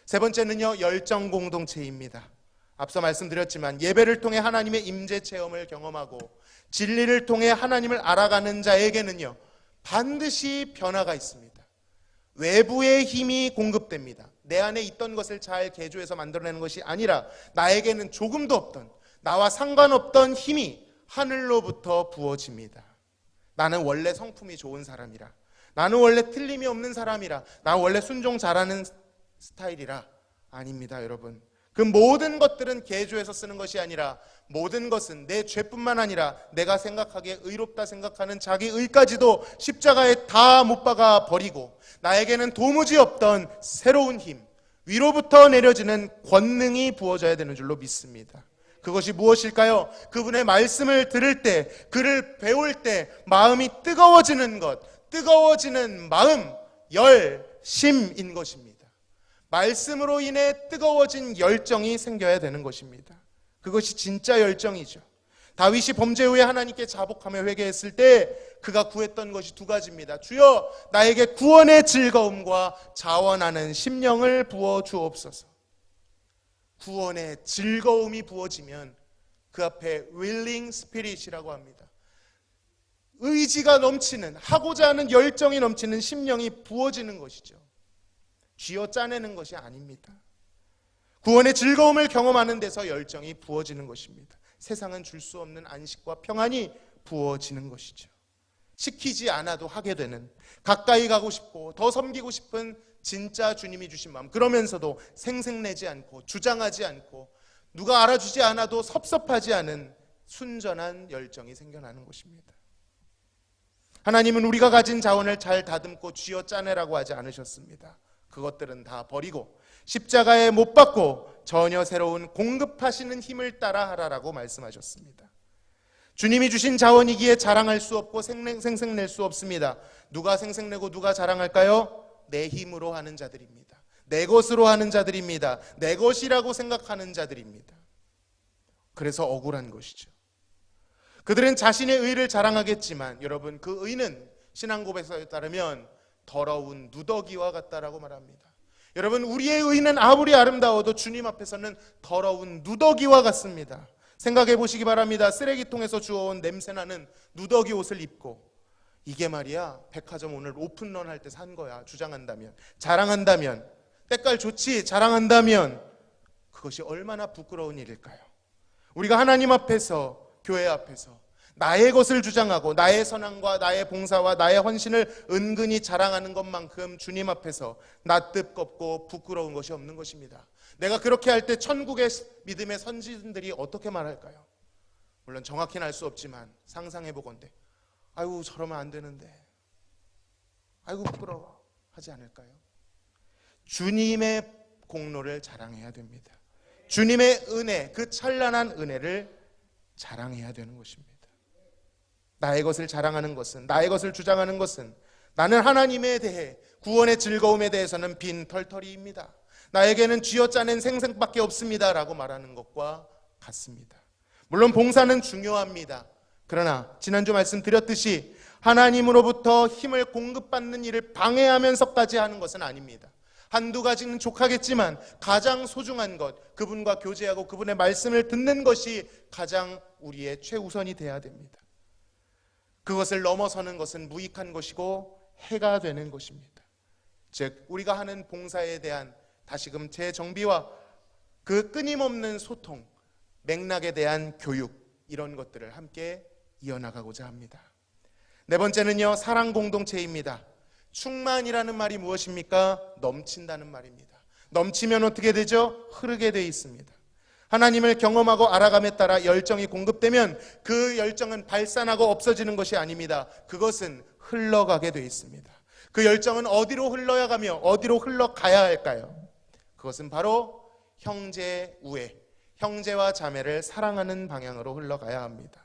A: 세 번째는요, 열정 공동체입니다. 앞서 말씀드렸지만 예배를 통해 하나님의 임재 체험을 경험하고 진리를 통해 하나님을 알아가는 자에게는요, 반드시 변화가 있습니다. 외부의 힘이 공급됩니다. 내 안에 있던 것을 잘 개조해서 만들어내는 것이 아니라 나에게는 조금도 없던, 나와 상관없던 힘이 하늘로부터 부어집니다. 나는 원래 성품이 좋은 사람이라, 나는 원래 틀림이 없는 사람이라, 나는 원래 순종 잘하는 스타일이라. 아닙니다, 여러분. 그 모든 것들은 개조해서 쓰는 것이 아니라 모든 것은 내 죄뿐만 아니라 내가 생각하기에 의롭다 생각하는 자기 의까지도 십자가에 다 못 박아 버리고 나에게는 도무지 없던 새로운 힘, 위로부터 내려지는 권능이 부어져야 되는 줄로 믿습니다. 그것이 무엇일까요? 그분의 말씀을 들을 때, 그를 배울 때 마음이 뜨거워지는 것, 뜨거워지는 마음, 열심인 것입니다. 말씀으로 인해 뜨거워진 열정이 생겨야 되는 것입니다. 그것이 진짜 열정이죠. 다윗이 범죄 후에 하나님께 자복하며 회개했을 때 그가 구했던 것이 두 가지입니다. 주여 나에게 구원의 즐거움과 자원하는 심령을 부어 주옵소서. 구원의 즐거움이 부어지면 그 앞에 willing spirit이라고 합니다. 의지가 넘치는, 하고자 하는 열정이 넘치는 심령이 부어지는 것이죠. 쥐어 짜내는 것이 아닙니다. 구원의 즐거움을 경험하는 데서 열정이 부어지는 것입니다. 세상은 줄 수 없는 안식과 평안이 부어지는 것이죠. 시키지 않아도 하게 되는, 가까이 가고 싶고 더 섬기고 싶은 진짜 주님이 주신 마음, 그러면서도 생색내지 않고 주장하지 않고 누가 알아주지 않아도 섭섭하지 않은 순전한 열정이 생겨나는 것입니다. 하나님은 우리가 가진 자원을 잘 다듬고 쥐어 짜내라고 하지 않으셨습니다. 그것들은 다 버리고 십자가에 못 박고 전혀 새로운 공급하시는 힘을 따라 하라라고 말씀하셨습니다. 주님이 주신 자원이기에 자랑할 수 없고 생색낼 수 없습니다. 누가 생색내고 누가 자랑할까요? 내 힘으로 하는 자들입니다. 내 것으로 하는 자들입니다. 내 것이라고 생각하는 자들입니다. 그래서 억울한 것이죠. 그들은 자신의 의를 자랑하겠지만 여러분, 그 의는 신앙 고백서에 따르면 더러운 누더기와 같다라고 말합니다. 여러분, 우리의 의는 아무리 아름다워도 주님 앞에서는 더러운 누더기와 같습니다. 생각해 보시기 바랍니다. 쓰레기통에서 주워온 냄새나는 누더기 옷을 입고 이게 말이야 백화점 오늘 오픈런 할 때 산 거야 주장한다면, 자랑한다면, 때깔 좋지 자랑한다면 그것이 얼마나 부끄러운 일일까요? 우리가 하나님 앞에서, 교회 앞에서 나의 것을 주장하고 나의 선함과 나의 봉사와 나의 헌신을 은근히 자랑하는 것만큼 주님 앞에서 낯뜨겁고 부끄러운 것이 없는 것입니다. 내가 그렇게 할 때 천국의 믿음의 선지자들이 어떻게 말할까요? 물론 정확히는 알 수 없지만 상상해보건대 아이고 저러면 안 되는데, 아이고 부끄러워 하지 않을까요? 주님의 공로를 자랑해야 됩니다. 주님의 은혜, 그 찬란한 은혜를 자랑해야 되는 것입니다. 나의 것을 자랑하는 것은, 나의 것을 주장하는 것은 나는 하나님에 대해, 구원의 즐거움에 대해서는 빈 털털이입니다. 나에게는 쥐어짜낸 생색밖에 없습니다 라고 말하는 것과 같습니다. 물론 봉사는 중요합니다. 그러나 지난주 말씀드렸듯이 하나님으로부터 힘을 공급받는 일을 방해하면서까지 하는 것은 아닙니다. 한두 가지는 족하겠지만 가장 소중한 것, 그분과 교제하고 그분의 말씀을 듣는 것이 가장 우리의 최우선이 돼야 됩니다. 그것을 넘어서는 것은 무익한 것이고 해가 되는 것입니다. 즉 우리가 하는 봉사에 대한 다시금 재정비와 그 끊임없는 소통, 맥락에 대한 교육, 이런 것들을 함께 이어나가고자 합니다. 네 번째는요, 사랑 공동체입니다. 충만이라는 말이 무엇입니까? 넘친다는 말입니다. 넘치면 어떻게 되죠? 흐르게 돼 있습니다. 하나님을 경험하고 알아감에 따라 열정이 공급되면 그 열정은 발산하고 없어지는 것이 아닙니다. 그것은 흘러가게 돼 있습니다. 그 열정은 어디로 흘러야 가며 어디로 흘러가야 할까요? 그것은 바로 형제 우애, 형제와 자매를 사랑하는 방향으로 흘러가야 합니다.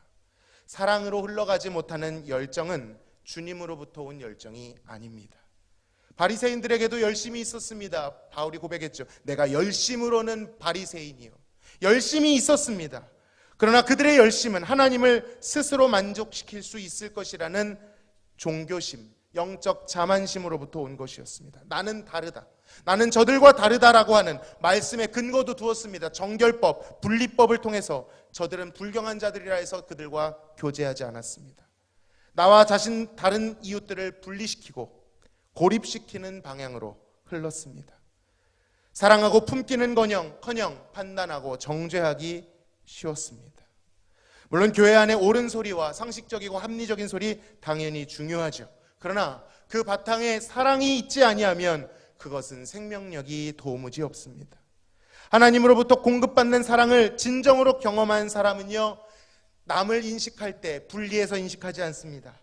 A: 사랑으로 흘러가지 못하는 열정은 주님으로부터 온 열정이 아닙니다. 바리새인들에게도 열심이 있었습니다. 바울이 고백했죠. 내가 열심으로는 바리새인이요. 열심이 있었습니다. 그러나 그들의 열심은 하나님을 스스로 만족시킬 수 있을 것이라는 종교심, 영적 자만심으로부터 온 것이었습니다. 나는 다르다, 나는 저들과 다르다라고 하는 말씀의 근거도 두었습니다. 정결법, 분리법을 통해서 저들은 불경한 자들이라 해서 그들과 교제하지 않았습니다. 나와 자신 다른 이웃들을 분리시키고 고립시키는 방향으로 흘렀습니다. 사랑하고 품기는 커녕 판단하고 정죄하기 쉬웠습니다. 물론 교회 안에 옳은 소리와 상식적이고 합리적인 소리 당연히 중요하죠. 그러나 그 바탕에 사랑이 있지 아니하면 그것은 생명력이 도무지 없습니다. 하나님으로부터 공급받는 사랑을 진정으로 경험한 사람은요, 남을 인식할 때 분리해서 인식하지 않습니다.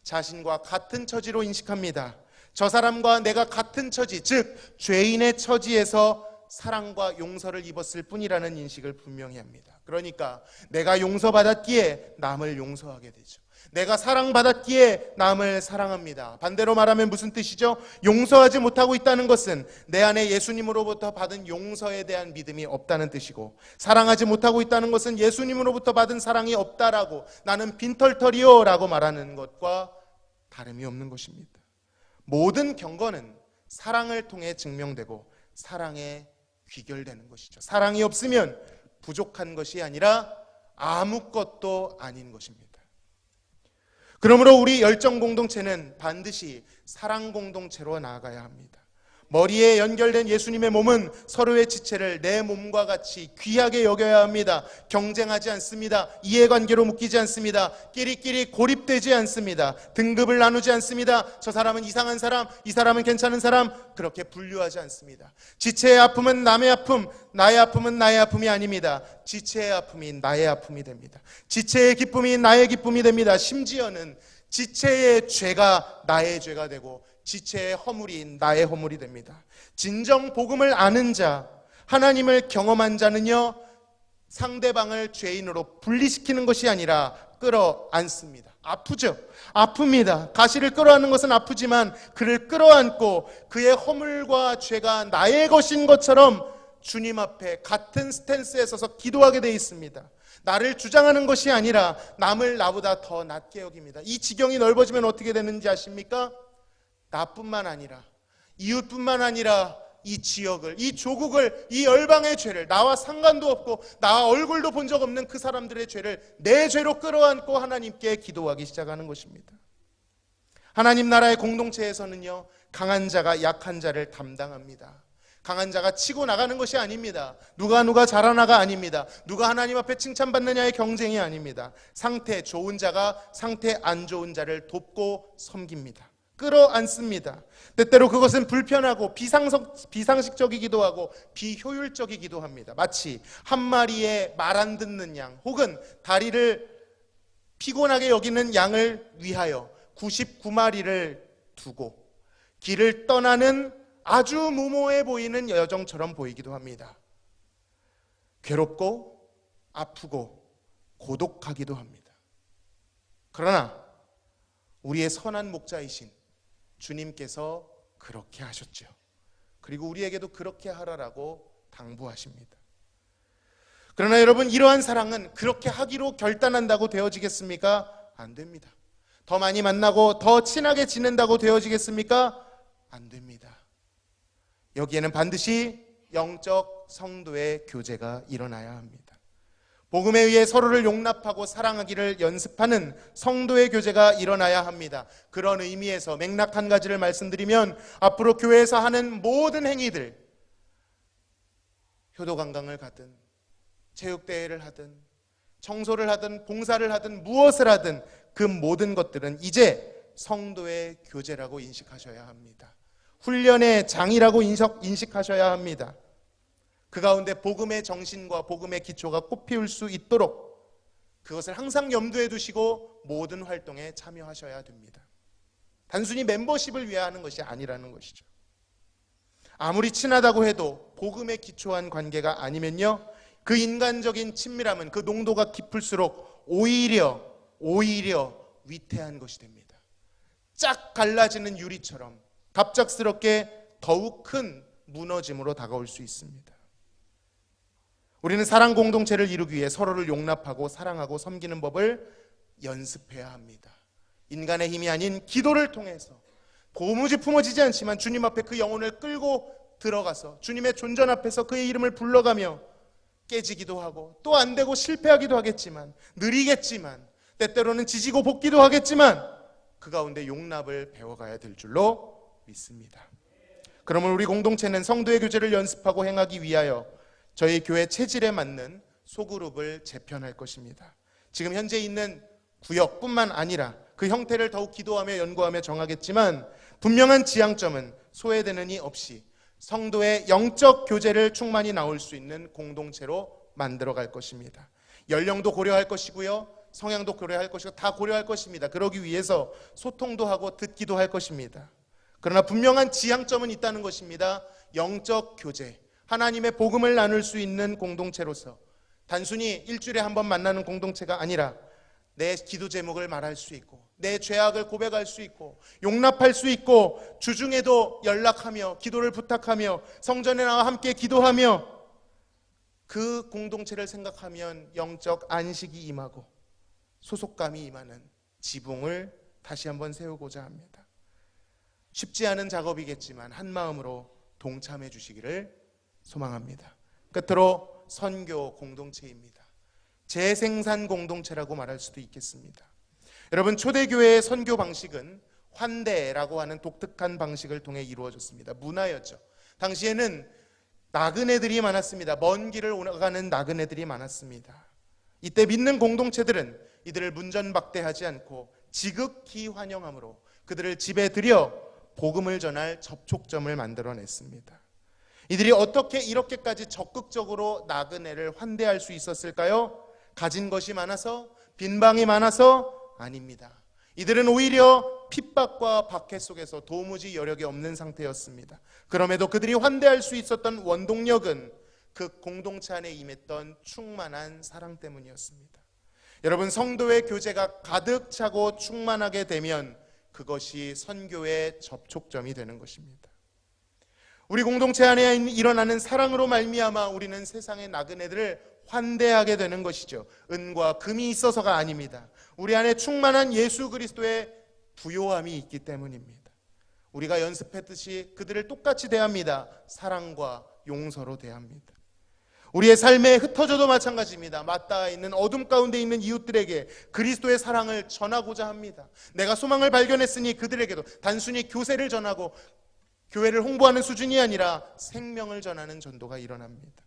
A: 자신과 같은 처지로 인식합니다. 저 사람과 내가 같은 처지, 즉 죄인의 처지에서 사랑과 용서를 입었을 뿐이라는 인식을 분명히 합니다. 그러니까 내가 용서받았기에 남을 용서하게 되죠. 내가 사랑받았기에 남을 사랑합니다. 반대로 말하면 무슨 뜻이죠? 용서하지 못하고 있다는 것은 내 안에 예수님으로부터 받은 용서에 대한 믿음이 없다는 뜻이고, 사랑하지 못하고 있다는 것은 예수님으로부터 받은 사랑이 없다라고, 나는 빈털털이요 라고 말하는 것과 다름이 없는 것입니다. 모든 경건은 사랑을 통해 증명되고 사랑에 귀결되는 것이죠. 사랑이 없으면 부족한 것이 아니라 아무것도 아닌 것입니다. 그러므로 우리 열정 공동체는 반드시 사랑 공동체로 나아가야 합니다. 머리에 연결된 예수님의 몸은 서로의 지체를 내 몸과 같이 귀하게 여겨야 합니다. 경쟁하지 않습니다. 이해관계로 묶이지 않습니다. 끼리끼리 고립되지 않습니다. 등급을 나누지 않습니다. 저 사람은 이상한 사람, 이 사람은 괜찮은 사람, 그렇게 분류하지 않습니다. 지체의 아픔은 남의 아픔, 나의 아픔은 나의 아픔이 아닙니다. 지체의 아픔이 나의 아픔이 됩니다. 지체의 기쁨이 나의 기쁨이 됩니다. 심지어는 지체의 죄가 나의 죄가 되고 지체의 허물이 나의 허물이 됩니다. 진정 복음을 아는 자, 하나님을 경험한 자는요, 상대방을 죄인으로 분리시키는 것이 아니라 끌어안습니다. 아프죠? 아픕니다. 가시를 끌어안는 것은 아프지만 그를 끌어안고 그의 허물과 죄가 나의 것인 것처럼 주님 앞에 같은 스탠스에 서서 기도하게 되어 있습니다. 나를 주장하는 것이 아니라 남을 나보다 더 낮게 여깁니다. 이 지경이 넓어지면 어떻게 되는지 아십니까? 나뿐만 아니라 이웃뿐만 아니라 이 지역을, 이 조국을, 이 열방의 죄를, 나와 상관도 없고 나와 얼굴도 본 적 없는 그 사람들의 죄를 내 죄로 끌어안고 하나님께 기도하기 시작하는 것입니다. 하나님 나라의 공동체에서는요, 강한 자가 약한 자를 담당합니다. 강한 자가 치고 나가는 것이 아닙니다. 누가 잘하나가 아닙니다. 누가 하나님 앞에 칭찬받느냐의 경쟁이 아닙니다. 상태 좋은 자가 상태 안 좋은 자를 돕고 섬깁니다. 끌어안습니다. 때때로 그것은 불편하고 비상식적이기도 하고 비효율적이기도 합니다. 마치 한 마리의 말 안 듣는 양 혹은 다리를 피곤하게 여기는 양을 위하여 99마리를 두고 길을 떠나는 아주 무모해 보이는 여정처럼 보이기도 합니다. 괴롭고 아프고 고독하기도 합니다. 그러나 우리의 선한 목자이신 주님께서 그렇게 하셨죠. 그리고 우리에게도 그렇게 하라라고 당부하십니다. 그러나 여러분, 이러한 사랑은 그렇게 하기로 결단한다고 되어지겠습니까? 안 됩니다. 더 많이 만나고 더 친하게 지낸다고 되어지겠습니까? 안 됩니다. 여기에는 반드시 영적 성도의 교제가 일어나야 합니다. 복음에 의해 서로를 용납하고 사랑하기를 연습하는 성도의 교제가 일어나야 합니다. 그런 의미에서 맥락 한 가지를 말씀드리면, 앞으로 교회에서 하는 모든 행위들, 효도관광을 가든 체육대회를 하든 청소를 하든 봉사를 하든 무엇을 하든 그 모든 것들은 이제 성도의 교제라고 인식하셔야 합니다. 훈련의 장이라고 인식하셔야 합니다. 그 가운데 복음의 정신과 복음의 기초가 꽃피울 수 있도록 그것을 항상 염두에 두시고 모든 활동에 참여하셔야 됩니다. 단순히 멤버십을 위해 하는 것이 아니라는 것이죠. 아무리 친하다고 해도 복음에 기초한 관계가 아니면요, 그 인간적인 친밀함은 그 농도가 깊을수록 오히려 위태한 것이 됩니다. 쫙 갈라지는 유리처럼 갑작스럽게 더욱 큰 무너짐으로 다가올 수 있습니다. 우리는 사랑 공동체를 이루기 위해 서로를 용납하고 사랑하고 섬기는 법을 연습해야 합니다. 인간의 힘이 아닌 기도를 통해서 도무지 품어지지 않지만 주님 앞에 그 영혼을 끌고 들어가서 주님의 존전 앞에서 그의 이름을 불러가며 깨지기도 하고 또 안 되고 실패하기도 하겠지만, 느리겠지만, 때때로는 지지고 볶기도 하겠지만 그 가운데 용납을 배워가야 될 줄로 믿습니다. 그러면 우리 공동체는 성도의 교제를 연습하고 행하기 위하여 저희 교회 체질에 맞는 소그룹을 재편할 것입니다. 지금 현재 있는 구역뿐만 아니라 그 형태를 더욱 기도하며 연구하며 정하겠지만, 분명한 지향점은 소외되는 이 없이 성도의 영적 교제를 충만히 나올 수 있는 공동체로 만들어갈 것입니다. 연령도 고려할 것이고요, 성향도 고려할 것이고 다 고려할 것입니다. 그러기 위해서 소통도 하고 듣기도 할 것입니다. 그러나 분명한 지향점은 있다는 것입니다. 영적 교제, 하나님의 복음을 나눌 수 있는 공동체로서 단순히 일주일에 한 번 만나는 공동체가 아니라 내 기도 제목을 말할 수 있고 내 죄악을 고백할 수 있고 용납할 수 있고 주중에도 연락하며 기도를 부탁하며 성전에 나와 함께 기도하며 그 공동체를 생각하면 영적 안식이 임하고 소속감이 임하는 지붕을 다시 한번 세우고자 합니다. 쉽지 않은 작업이겠지만 한 마음으로 동참해 주시기를 소망합니다. 끝으로 선교 공동체입니다. 재생산 공동체라고 말할 수도 있겠습니다. 여러분, 초대교회의 선교 방식은 환대라고 하는 독특한 방식을 통해 이루어졌습니다. 문화였죠. 당시에는 나그네들이 많았습니다. 먼 길을 오가는 나그네들이 많았습니다. 이때 믿는 공동체들은 이들을 문전박대하지 않고 지극히 환영함으로 그들을 집에 들여 복음을 전할 접촉점을 만들어냈습니다. 이들이 어떻게 이렇게까지 적극적으로 나그네를 환대할 수 있었을까요? 가진 것이 많아서? 빈방이 많아서? 아닙니다. 이들은 오히려 핍박과 박해 속에서 도무지 여력이 없는 상태였습니다. 그럼에도 그들이 환대할 수 있었던 원동력은 그 공동체 안에 임했던 충만한 사랑 때문이었습니다. 여러분, 성도의 교제가 가득 차고 충만하게 되면 그것이 선교의 접촉점이 되는 것입니다. 우리 공동체 안에 일어나는 사랑으로 말미암아 우리는 세상의 나그네들을 환대하게 되는 것이죠. 은과 금이 있어서가 아닙니다. 우리 안에 충만한 예수 그리스도의 부요함이 있기 때문입니다. 우리가 연습했듯이 그들을 똑같이 대합니다. 사랑과 용서로 대합니다. 우리의 삶에 흩어져도 마찬가지입니다. 맞닿아 있는 어둠 가운데 있는 이웃들에게 그리스도의 사랑을 전하고자 합니다. 내가 소망을 발견했으니 그들에게도 단순히 교세를 전하고 교회를 홍보하는 수준이 아니라 생명을 전하는 전도가 일어납니다.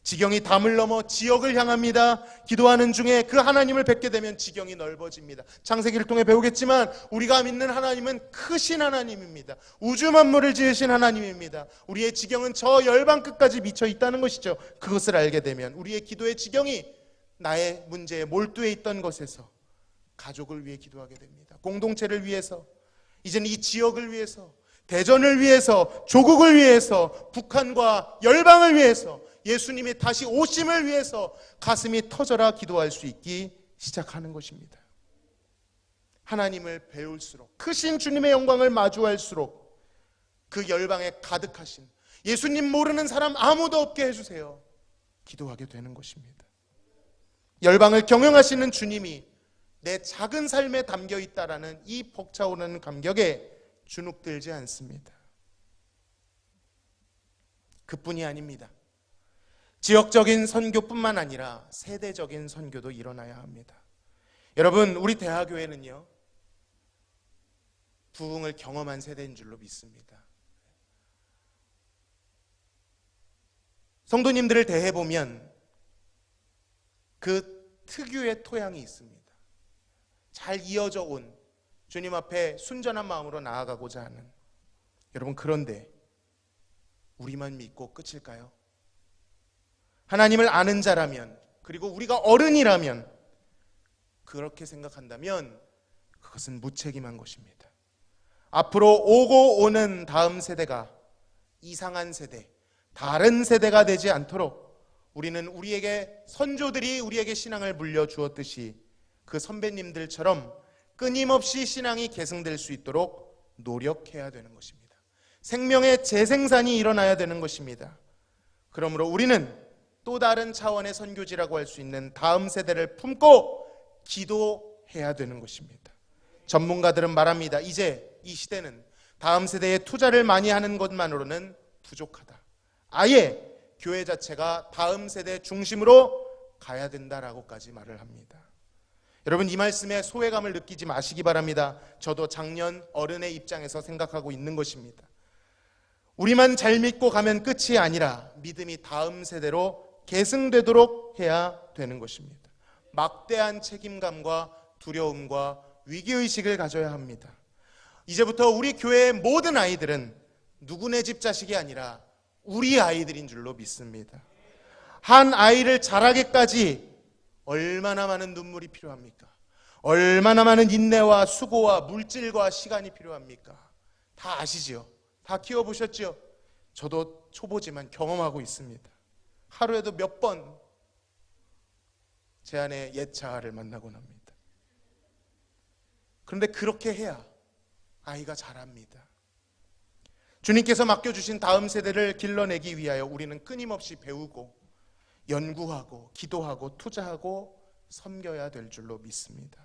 A: 지경이 담을 넘어 지역을 향합니다. 기도하는 중에 그 하나님을 뵙게 되면 지경이 넓어집니다. 창세기를 통해 배우겠지만 우리가 믿는 하나님은 크신 하나님입니다. 우주 만물을 지으신 하나님입니다. 우리의 지경은 저 열방 끝까지 미쳐 있다는 것이죠. 그것을 알게 되면 우리의 기도의 지경이 나의 문제에 몰두해 있던 것에서 가족을 위해 기도하게 됩니다. 공동체를 위해서, 이제는 이 지역을 위해서, 대전을 위해서, 조국을 위해서, 북한과 열방을 위해서, 예수님의 다시 오심을 위해서 가슴이 터져라 기도할 수 있기 시작하는 것입니다. 하나님을 배울수록, 크신 주님의 영광을 마주할수록 그 열방에 가득하신 예수님 모르는 사람 아무도 없게 해주세요 기도하게 되는 것입니다. 열방을 경영하시는 주님이 내 작은 삶에 담겨 있다라는 이 벅차오르는 감격에 주눅들지 않습니다. 그뿐이 아닙니다. 지역적인 선교뿐만 아니라 세대적인 선교도 일어나야 합니다. 여러분, 우리 대하교회는요, 부흥을 경험한 세대인 줄로 믿습니다. 성도님들을 대해보면 그 특유의 토양이 있습니다. 잘 이어져 온 주님 앞에 순전한 마음으로 나아가고자 하는, 여러분, 그런데 우리만 믿고 끝일까요? 하나님을 아는 자라면, 그리고 우리가 어른이라면 그렇게 생각한다면 그것은 무책임한 것입니다. 앞으로 오고 오는 다음 세대가 이상한 세대, 다른 세대가 되지 않도록 우리는 우리에게, 선조들이 우리에게 신앙을 물려주었듯이 그 선배님들처럼 끊임없이 신앙이 계승될 수 있도록 노력해야 되는 것입니다. 생명의 재생산이 일어나야 되는 것입니다. 그러므로 우리는 또 다른 차원의 선교지라고 할 수 있는 다음 세대를 품고 기도해야 되는 것입니다. 전문가들은 말합니다. 이제 이 시대는 다음 세대에 투자를 많이 하는 것만으로는 부족하다. 아예 교회 자체가 다음 세대 중심으로 가야 된다라고까지 말을 합니다. 여러분, 이 말씀에 소외감을 느끼지 마시기 바랍니다. 저도 작년 어른의 입장에서 생각하고 있는 것입니다. 우리만 잘 믿고 가면 끝이 아니라 믿음이 다음 세대로 계승되도록 해야 되는 것입니다. 막대한 책임감과 두려움과 위기의식을 가져야 합니다. 이제부터 우리 교회의 모든 아이들은 누구네 집 자식이 아니라 우리 아이들인 줄로 믿습니다. 한 아이를 자라기까지 얼마나 많은 눈물이 필요합니까? 얼마나 많은 인내와 수고와 물질과 시간이 필요합니까? 다 아시죠? 다 키워보셨죠? 저도 초보지만 경험하고 있습니다. 하루에도 몇 번 제 아내 예차를 만나곤 합니다. 그런데 그렇게 해야 아이가 자랍니다. 주님께서 맡겨주신 다음 세대를 길러내기 위하여 우리는 끊임없이 배우고 연구하고 기도하고 투자하고 섬겨야 될 줄로 믿습니다.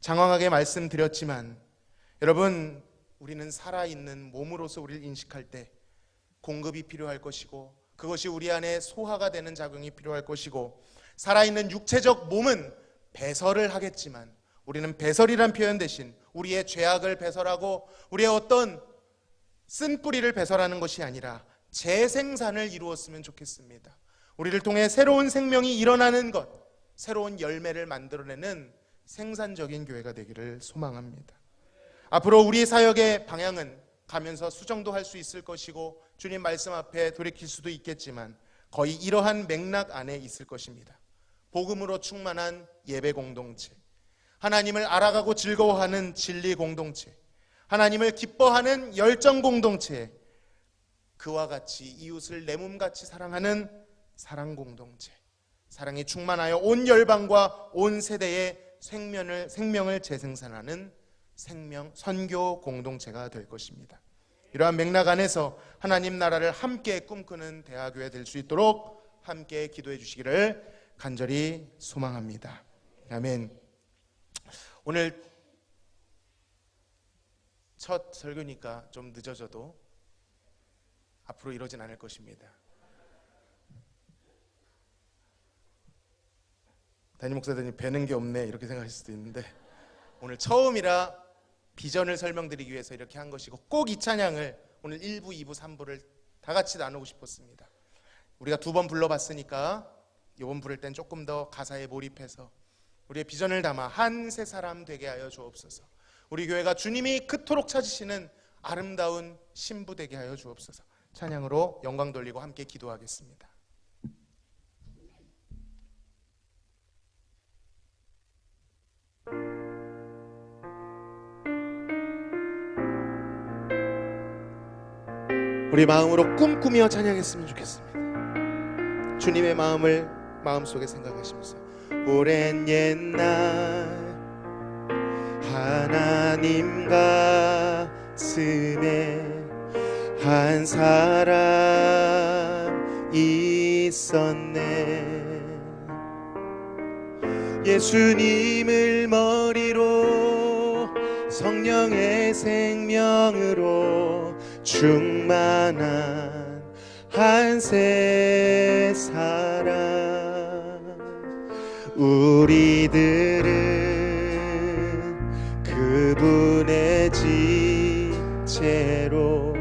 A: 장황하게 말씀드렸지만 여러분, 우리는 살아있는 몸으로서 우리를 인식할 때 공급이 필요할 것이고 그것이 우리 안에 소화가 되는 작용이 필요할 것이고, 살아있는 육체적 몸은 배설을 하겠지만 우리는 배설이란 표현 대신 우리의 죄악을 배설하고 우리의 어떤 쓴뿌리를 배설하는 것이 아니라 재생산을 이루었으면 좋겠습니다. 우리를 통해 새로운 생명이 일어나는 것, 새로운 열매를 만들어내는 생산적인 교회가 되기를 소망합니다. 앞으로 우리 사역의 방향은 가면서 수정도 할 수 있을 것이고 주님 말씀 앞에 돌이킬 수도 있겠지만 거의 이러한 맥락 안에 있을 것입니다. 복음으로 충만한 예배 공동체, 하나님을 알아가고 즐거워하는 진리 공동체, 하나님을 기뻐하는 열정 공동체, 그와 같이 이웃을 내 몸같이 사랑하는 사랑 공동체, 사랑이 충만하여 온 열방과 온 세대의 생명을 재생산하는 선교 공동체가 될 것입니다. 이러한 맥락 안에서 하나님 나라를 함께 꿈꾸는 대하교회 될 수 있도록 함께 기도해 주시기를 간절히 소망합니다. 아멘. 오늘 첫 설교니까 좀 늦어져도 앞으로 이러진 않을 것입니다. 담임 목사님 뵈는 게 없네 이렇게 생각하실 수도 있는데, 오늘 처음이라 비전을 설명드리기 위해서 이렇게 한 것이고, 꼭 이 찬양을 오늘 1부, 2부, 3부를 다 같이 나누고 싶었습니다. 우리가 2번 불러봤으니까 이번 부를 땐 조금 더 가사에 몰입해서 우리의 비전을 담아 한 새 사람 되게 하여 주옵소서. 우리 교회가 주님이 그토록 찾으시는 아름다운 신부 되게 하여 주옵소서. 찬양으로 영광 돌리고 함께 기도하겠습니다. 우리 마음으로 꿈꾸며 찬양했으면 좋겠습니다. 주님의 마음을 마음속에 생각하시면서, 오랜 옛날 하나님 가슴에 한 사람 있었네. 예수님을 머리로 성령의 생명으로 충만한 한 새 사람, 우리들은 그분의 지체로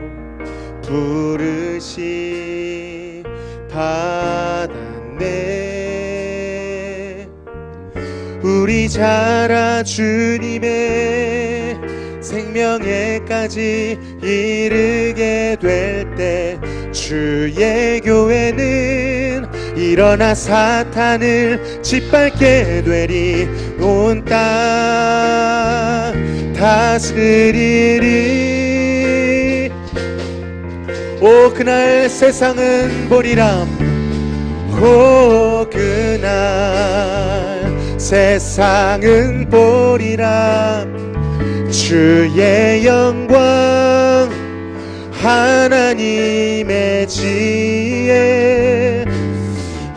A: 부르심 받았네. 우리 자라 주님의 생명에까지 이르게 될 때 주의 교회는 일어나 사탄을 짓밟게 되리. 온 땅 다스리리. 오 그날 세상은 보리라. 오 그날 세상은 보리라. 주의 영광 하나님의 지혜.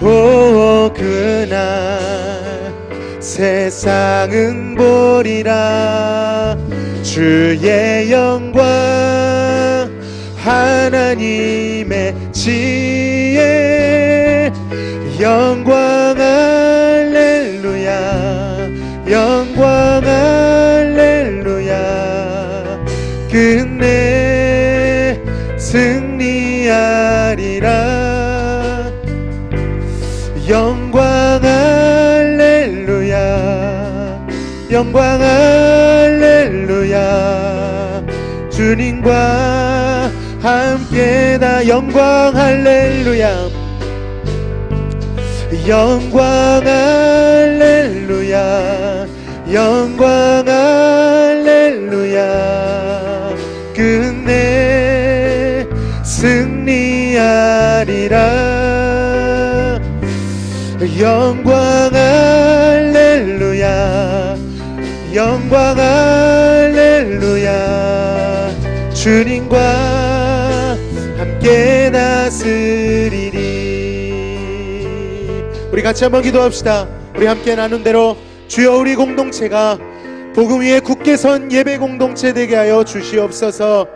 A: 오 그날 세상은 보리라. 주의 영광 하나님의 지혜. 영광 할렐루야. 영광 할렐루야. 끝내 승리하리라. 영광 할렐루야. 영광 할렐루야. 주님과 함께다. 영광 할렐루야. 영광 할렐루야. 영광 할렐루야. 끝내 승리하리라. 영광 할렐루야. 영광 할렐루야. 주님과 함께 다스리리. 우리 같이 한번 기도합시다. 우리 함께 나눈 대로 주여, 우리 공동체가 복음 위에 굳게 선 예배 공동체 되게 하여 주시옵소서.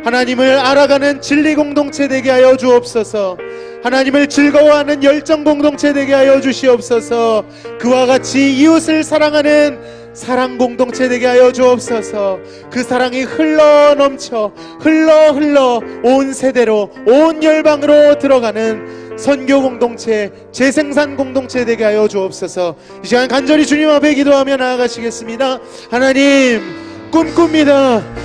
A: 하나님을 알아가는 진리 공동체 되게 하여 주옵소서. 하나님을 즐거워하는 열정 공동체 되게 하여 주시옵소서. 그와 같이 이웃을 사랑하는 사랑 공동체 되게 하여 주옵소서. 그 사랑이 흘러 넘쳐 흘러 온 세대로 온 열방으로 들어가는 선교 공동체, 재생산 공동체 되게 하여 주옵소서. 이 시간 간절히 주님 앞에 기도하며 나아가시겠습니다. 하나님 꿈꿉니다.